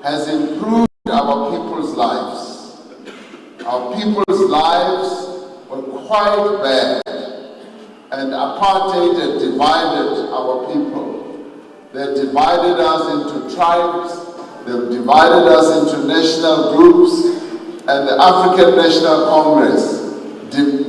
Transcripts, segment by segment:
has improved our people's lives. Our people's lives were quite bad, and apartheid had divided our people. They divided us into tribes, they divided us into national groups, and the African National Congress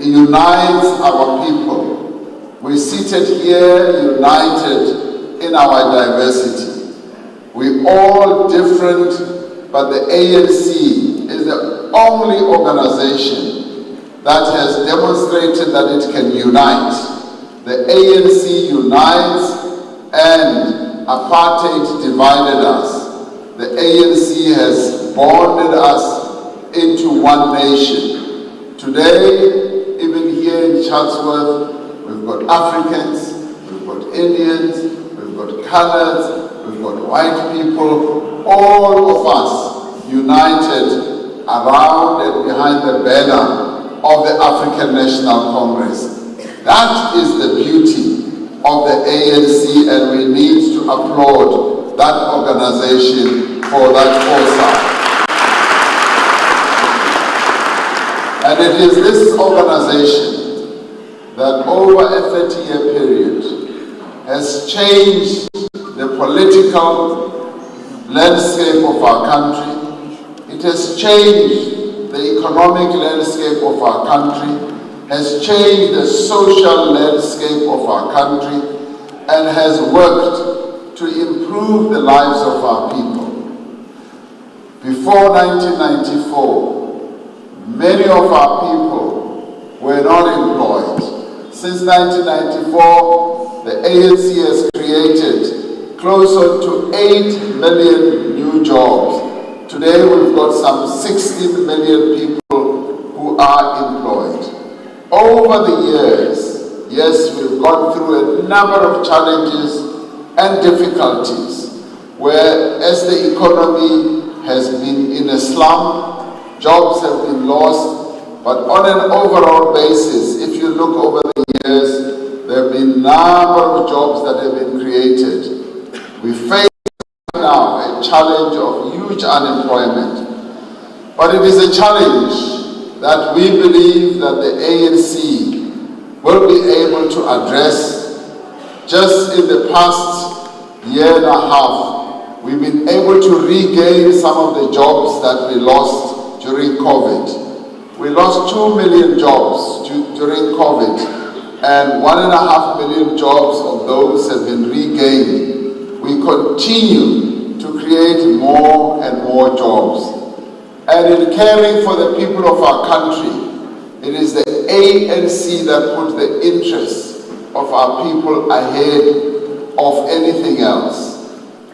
unites our people. We seated here united in our diversity. We're all different, but the ANC is the only organization that has demonstrated that it can unite. The ANC unites, and apartheid divided us. The ANC has bonded us into one nation. Today, even here in Chatsworth, we've got Africans, we've got Indians, we've got coloreds, we've got white people, all of us united around and behind the banner of the African National Congress. That is the beauty of the ANC, and we need to applaud that organization for that foresight. And it is this organization that over a 30-year period has changed the political landscape of our country. It has changed the economic landscape of our country, has changed the social landscape of our country, and has worked to improve the lives of our people. Before 1994, many of our people were not employed. Since 1994, the ANC has created closer to 8 million new jobs. Today we've got some 16 million people who are employed. Over the years, yes, we've gone through a number of challenges and difficulties where, as the economy has been in a slump, jobs have been lost, but on an overall basis, if you look over the years, there have been a number of jobs that have been created. We face now a challenge of huge unemployment, but it is a challenge that we believe that the ANC will be able to address. Just in the past year and a half, we've been able to regain some of the jobs that we lost during COVID. We lost 2 million jobs during COVID, and 1.5 million jobs of those have been regained. We continue to create more and more jobs. And in caring for the people of our country, it is the ANC that put the interests of our people ahead of anything else.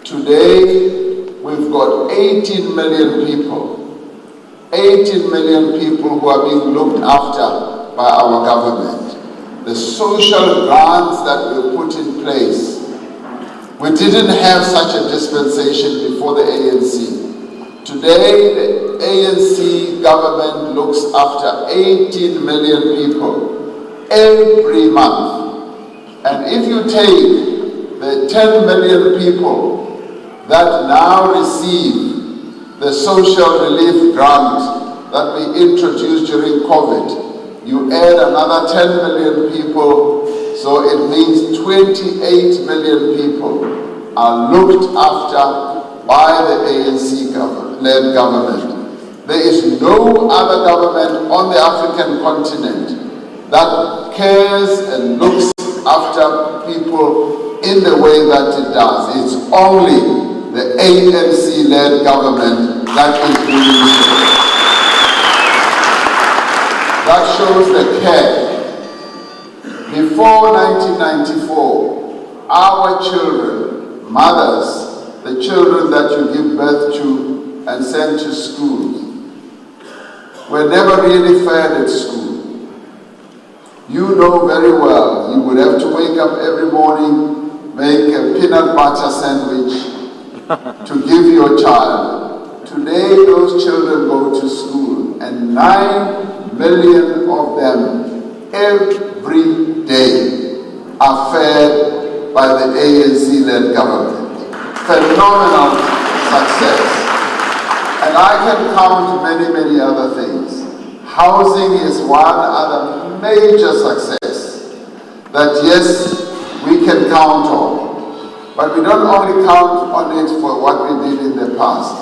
Today, we've got 18 million people. 18 million people who are being looked after by our government. The social grants that were put in place, we didn't have such a dispensation before the ANC. Today, the ANC government looks after 18 million people every month. And if you take the 10 million people that now receive the social relief grant that we introduced during COVID, you add another 10 million people, so it means 28 million people are looked after by the ANC-led government. There is no other government on the African continent that cares and looks after people in the way that it does. It's only the ANC-led government that is doing so. That shows the care. Before 1994, our children, mothers, the children that you give birth to and send to school, were never really fed at school. You know very well, you would have to wake up every morning, make a peanut butter sandwich to give your child. Today, those children go to school, and 9 million of them every day are fed by the ANC-led government. Phenomenal success. And I can count many, many other things. Housing is one other major success that, yes, we can count on. But we don't only count on it for what we did in the past.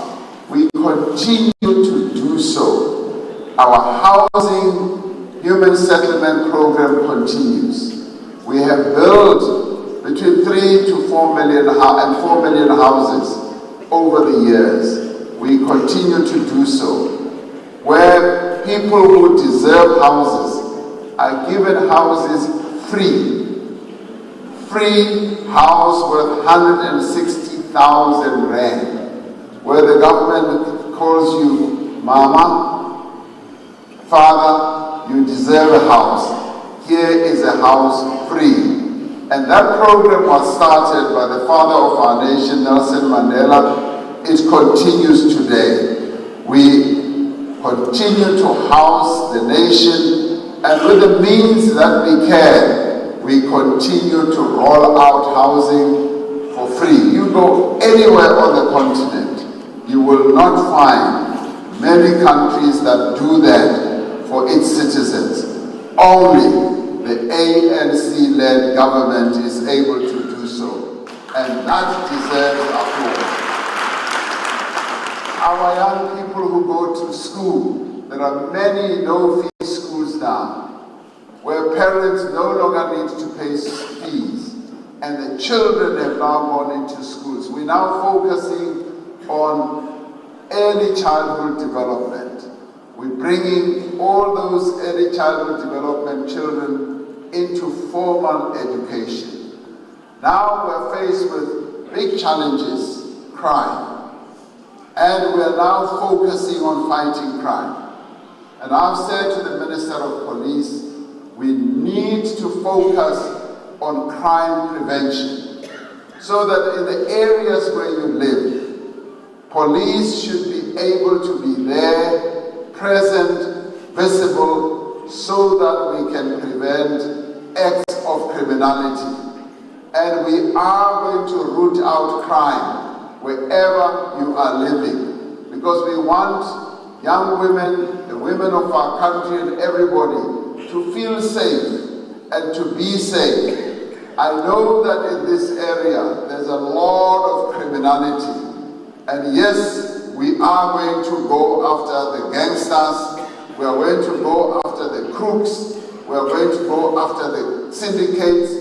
We continue to do so. Our housing human settlement program continues. We have built between 3 to 4 million and 4 million houses over the years. We continue to do so. Where people who deserve houses are given houses free. Free house worth 160,000 rand. Where the government calls you Mama, Father, you deserve a house. Here is a house free. And that program was started by the father of our nation, Nelson Mandela. It continues today. We continue to house the nation, and with the means that we can, we continue to roll out housing for free. You go anywhere on the continent, you will not find many countries that do that for its citizens. Only the ANC-led government is able to do so, and that deserves applause. Our young people who go to school, there are many no-fee schools now, where parents no longer need to pay fees, and the children have now gone into schools. We're now focusing on early childhood development. We're bringing all those early childhood development children into formal education. Now we're faced with big challenges, crime. And we are now focusing on fighting crime. And I've said to the Minister of Police, we need to focus on crime prevention, so that in the areas where you live, police should be able to be there, present, visible, so that we can prevent acts of criminality. And we are going to root out crime wherever you are living, because we want young women, the women of our country and everybody to feel safe and to be safe. I know that in this area there's a lot of criminality, and yes, we are going to go after the gangsters, we are going to go after the crooks, we are going to go after the syndicates,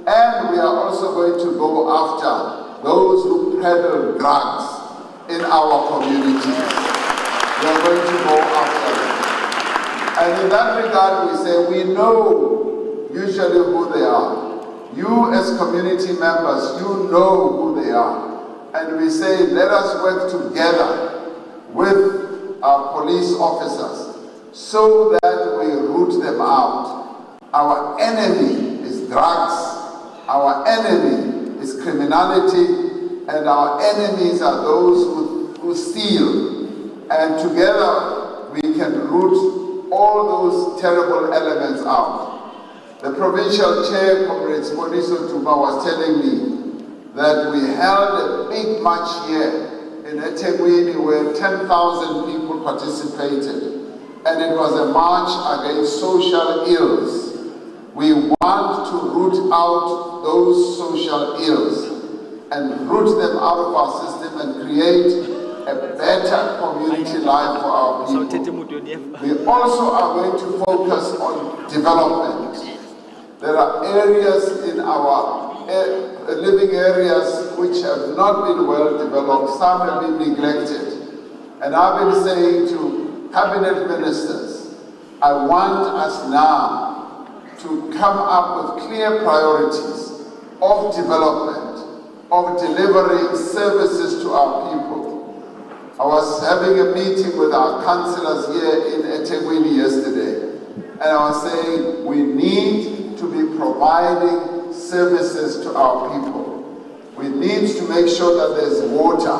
and we are also going to go after those who peddle drugs in our communities. We are going to go after them. And in that regard, we say we know usually who they are. You as community members, you know who they are. And we say, let us work together with our police officers so that we root them out. Our enemy is drugs. Our enemy is criminality, and our enemies are those who steal. And together we can root all those terrible elements out. The provincial chair, Comrade Moniso Tuma, was telling me that we held a big march here in eThekwini where 10,000 people participated, and it was a march against social ills. We want to root out those social ills and root them out of our system and create a better community life for our people. We also are going to focus on development. There are areas in our living areas which have not been well developed. Some have been neglected. And I've been saying to cabinet ministers, I want us now to come up with clear priorities of development, of delivering services to our people. I was having a meeting with our councillors here in eThekwini yesterday, and I was saying we need to be providing services to our people. We need to make sure that there's water.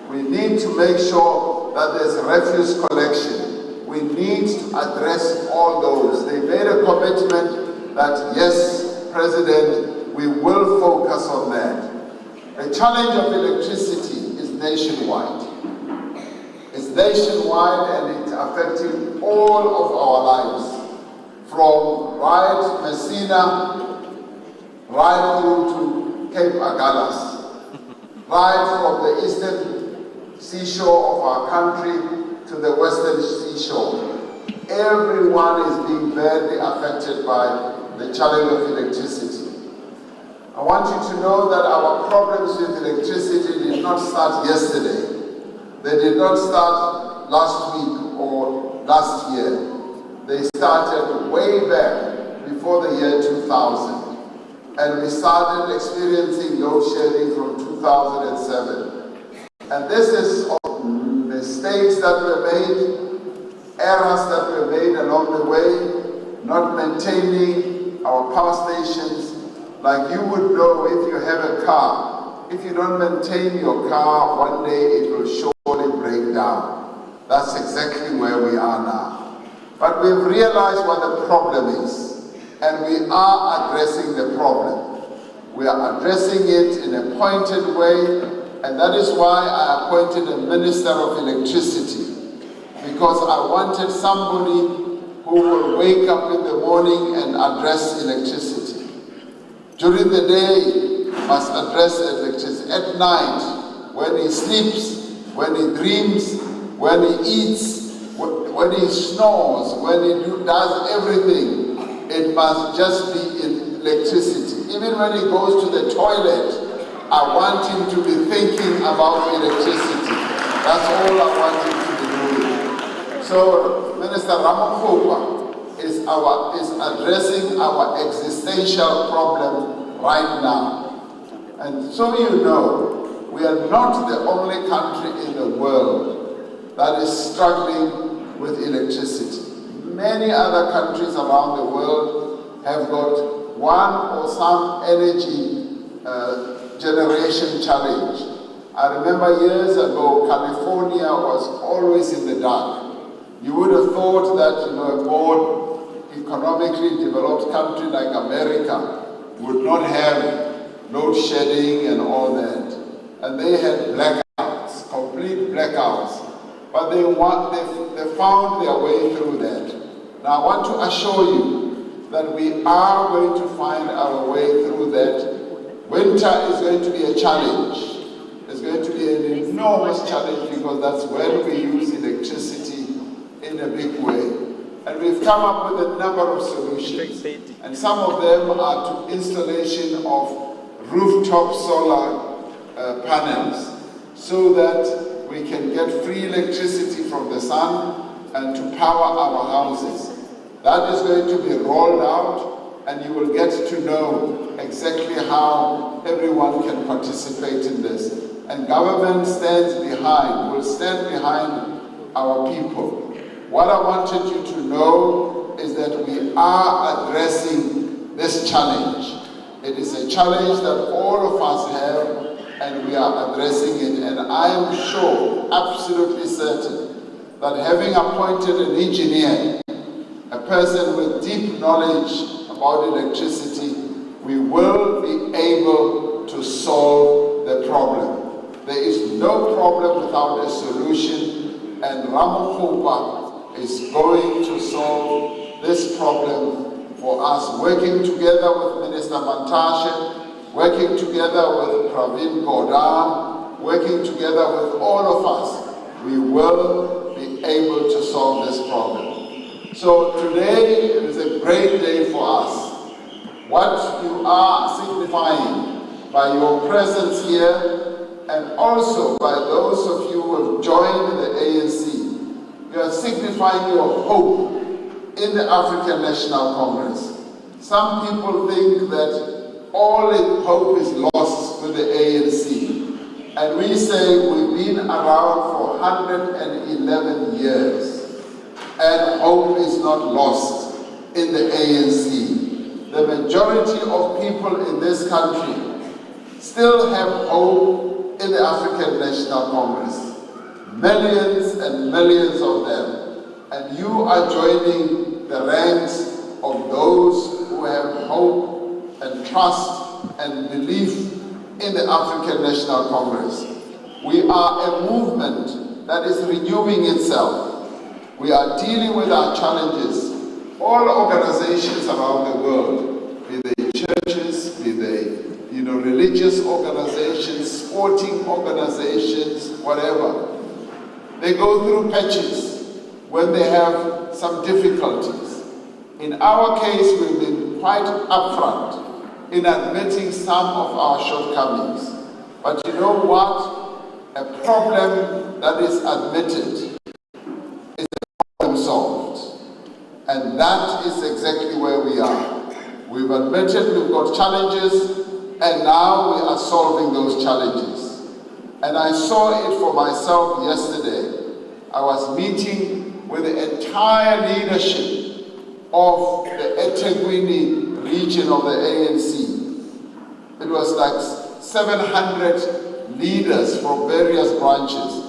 We need to make sure that there's refuse collection. We need to address all those. They made a commitment that, yes, President, we will focus on that. The challenge of electricity is nationwide. It's It's nationwide and it's affecting all of our lives, from right Messina, right through to Cape Agalas, right from the eastern seashore of our country to the western seashore. Everyone is being badly affected by the challenge of electricity. I want you to know that our problems with electricity did not start yesterday. They did not start last week or last year. They started way back before the year 2000. And we started experiencing load shedding from 2007. And this is of mistakes that were made, errors that were made along the way, not maintaining our power stations. Like you would know if you have a car, if you don't maintain your car, one day it will surely break down. That's exactly where we are now. But we've realized what the problem is, and we are addressing the problem. We are addressing it in a pointed way, and that is why I appointed a Minister of Electricity, because I wanted somebody who will wake up in the morning and address electricity. During the day, must address electricity. At night, when he sleeps, when he dreams, when he eats, when he snores, when he does everything, it must just be in electricity. Even when he goes to the toilet, I want him to be thinking about electricity. That's all I want him to be doing. So, Minister Ramaphosa is addressing our existential problem right now. And so you know, we are not the only country in the world that is struggling with electricity. Many other countries around the world have got one or some energy generation challenge. I remember years ago, California was always in the dark. You would have thought that, a more economically developed country like America would not have load shedding and all that. And they had blackouts, complete blackouts. But they found their way through that. Now I want to assure you that we are going to find our way through that. Winter is going to be a challenge. It's going to be an enormous challenge because that's when we use electricity in a big way. And we've come up with a number of solutions. And some of them are to installation of rooftop solar panels so that we can get free electricity from the sun and to power our houses. That is going to be rolled out, and you will get to know exactly how everyone can participate in this. And government will stand behind our people. What I wanted you to know is that we are addressing this challenge. It is a challenge that all of us have, and we are addressing it. And I am sure, absolutely certain, that having appointed an engineer, a person with deep knowledge about electricity, we will be able to solve the problem. There is no problem without a solution, and Ramaphosa is going to solve this problem for us, working together with Minister Mantashe, working together with Pravin Gordhan, working together with all of us. We will be able to solve this problem. So today is a great day for us. What you are signifying by your presence here, and also by those of you who have joined the ANC, you are signifying your hope in the African National Congress. Some people think that all hope is lost with the ANC. And we say we've been around for 111 years, and hope is not lost in the ANC. The majority of people in this country still have hope in the African National Congress. Millions and millions of them. And you are joining the ranks of those who have hope and trust and belief in the African National Congress. We are a movement that is renewing itself. We are dealing with our challenges. All organizations around the world, be they churches, be they religious organizations, sporting organizations, whatever, they go through patches when they have some difficulties. In our case, we've been quite upfront in admitting some of our shortcomings. But you know what? A problem that is admitted is a problem solved. And that is exactly where we are. We've admitted we've got challenges, and now we are solving those challenges. And I saw it for myself yesterday. I was meeting with the entire leadership of the eThekwini region of the ANC. It was like 700 leaders from various branches.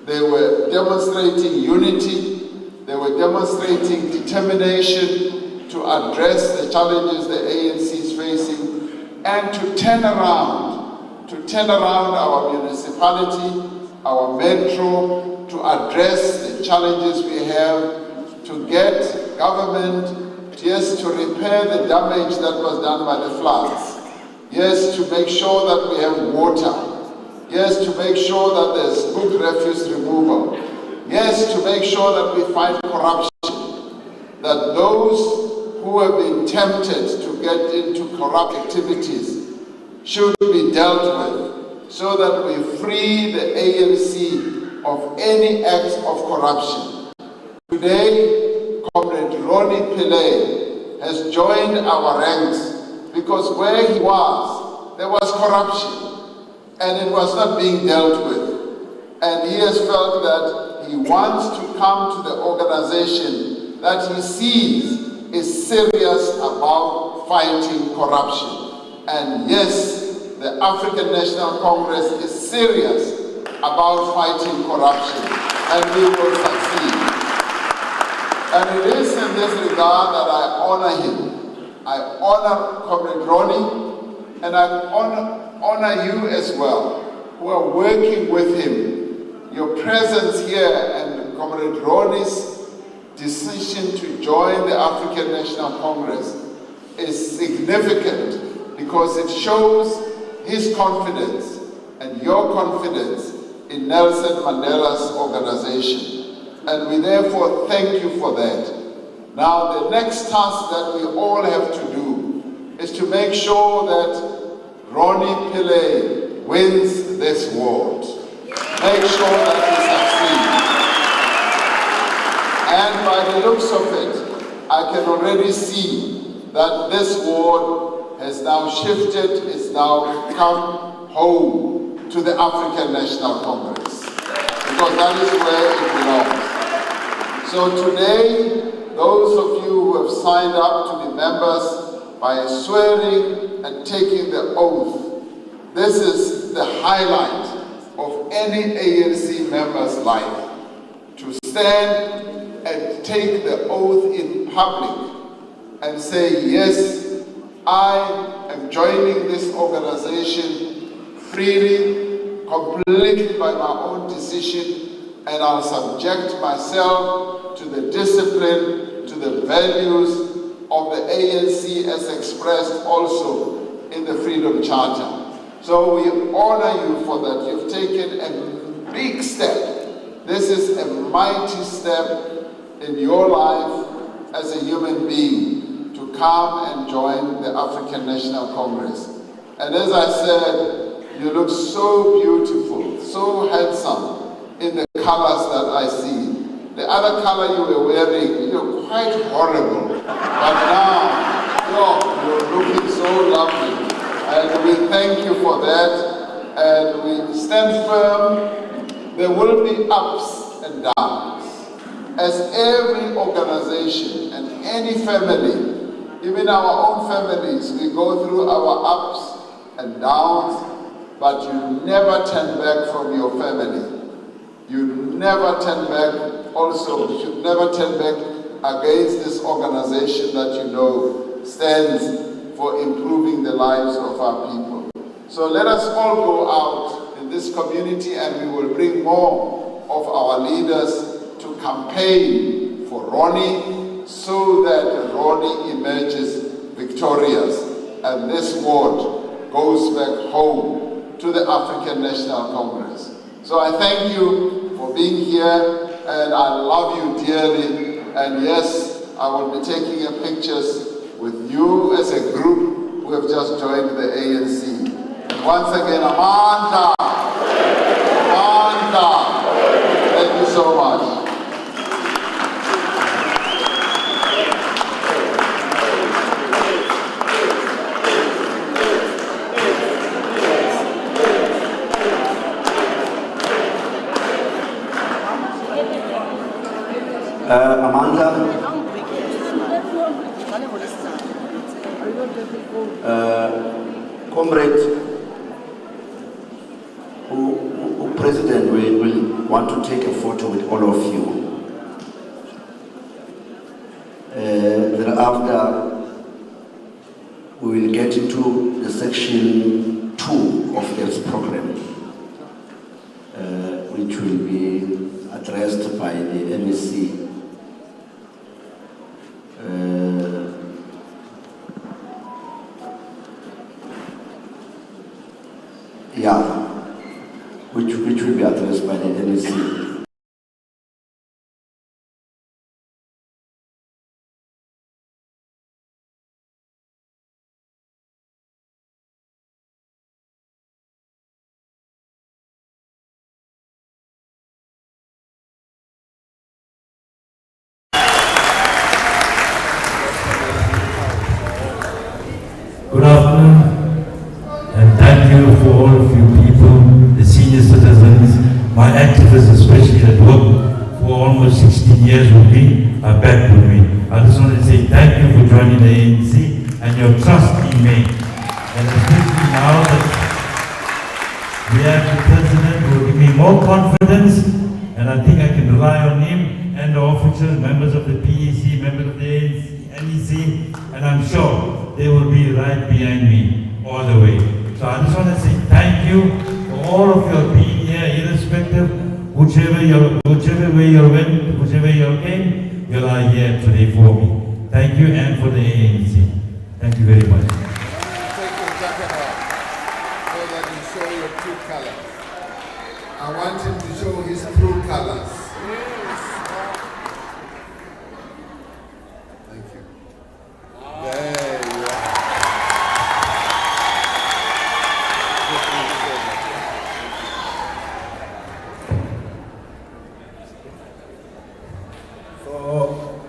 They were demonstrating unity, they were demonstrating determination to address the challenges the ANC is facing and to turn around our municipality, our metro, to address the challenges we have, to get government, yes, to repair the damage that was done by the floods, yes, to make sure that we have water, yes, to make sure that there's good refuse removal, yes, to make sure that we fight corruption, that those who have been tempted to get into corrupt activities should be dealt with, so that we free the ANC of any acts of corruption. Today, Comrade Ronnie Pillay has joined our ranks because where he was, there was corruption and it was not being dealt with. And he has felt that he wants to come to the organization that he sees is serious about fighting corruption. And yes, the African National Congress is serious about fighting corruption, and we will succeed. And it is in this regard that I honor him. I honor Comrade Ronnie, and I honor you as well, who are working with him. Your presence here and Comrade Ronnie's decision to join the African National Congress is significant because it shows his confidence and your confidence in Nelson Mandela's organization. And we therefore thank you for that. Now, the next task that we all have to do is to make sure that Ronnie Pillay wins this ward. Make sure that he succeeds. And by the looks of it, I can already see that this ward has now shifted, it's now come home to the African National Congress, because that is where it belongs. So today, those of you who have signed up to be members by swearing and taking the oath, this is the highlight of any ANC member's life, to stand and take the oath in public and say, yes, I am joining this organization freely, completely by my own decision, and I'll subject myself to the discipline, to the values of the ANC as expressed also in the Freedom Charter. So we honor you for that. You've taken a big step. This is a mighty step in your life as a human being to come and join the African National Congress. And as I said, you look so beautiful, so handsome in the colors that I see. The other color you were wearing, you're quite horrible. But now, you're looking so lovely. And we thank you for that. And we stand firm. There will be ups and downs. As every organization and any family, even our own families, we go through our ups and downs, but you never turn back from your family. You never turn back. Also, you should never turn back against this organization that you know stands for improving the lives of our people. So let us all go out in this community and we will bring more of our leaders to campaign for Ronnie so that Ronnie emerges victorious and this ward goes back home to the African National Congress. So I thank you for being here, and I love you dearly. And yes, I will be taking pictures with you as a group who have just joined the ANC. And once again, Amanda! Amanda! Thank you so much. Amanda, comrade, who President will want to take a photo with all of you. Thereafter, we will get into the section 2 of this program, which will be addressed by the MEC. Which will be addressed by the NEC. Good afternoon, and thank you for all of you people, the senior citizens, my activists especially that worked for almost 16 years with me, are back with me. I just want to say thank you for joining the ANC and your trust in me. And especially now that we have the president who will give me more confidence, and I think I can rely on him and the officers, members of the PEC, members of the NEC, and I'm sure they will be right behind me all the way. So I just want to say thank you for all of your being here, irrespective, whichever way you went, whichever you came, you are here today for me. Thank you, and for the ANC. Thank you very much. Take your jacket off so that you show your true colors. I want him to show his true colors. Thank you. There you are. So,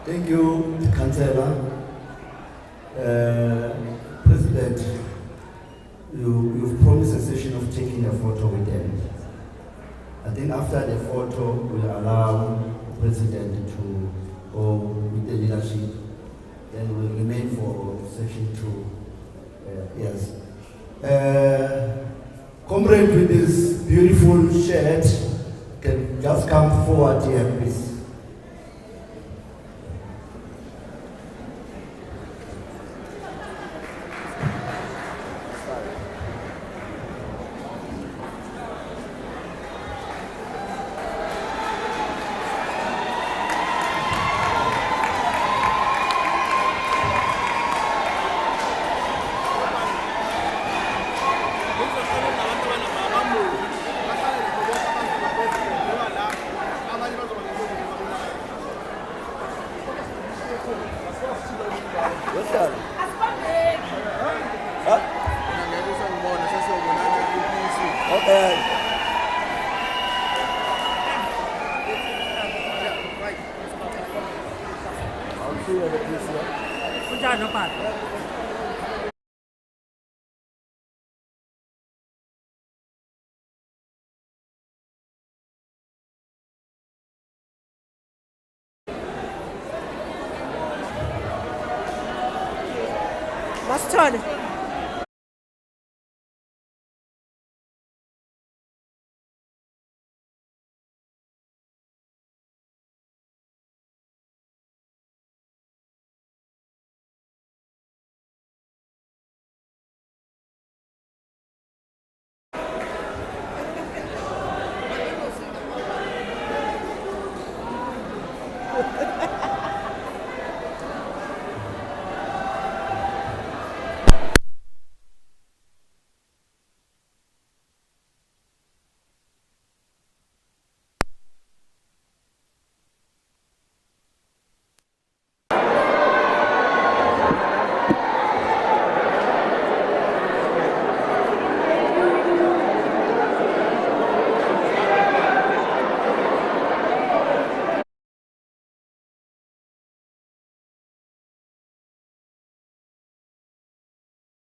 thank you, Councillor. President, you've promised a session of taking a photo with them. I think after the photo, we'll allow the President to go with the leadership. Then we'll remain for section 2. Yes. Comrade with this beautiful shirt, can just come forward here, please. Mustard.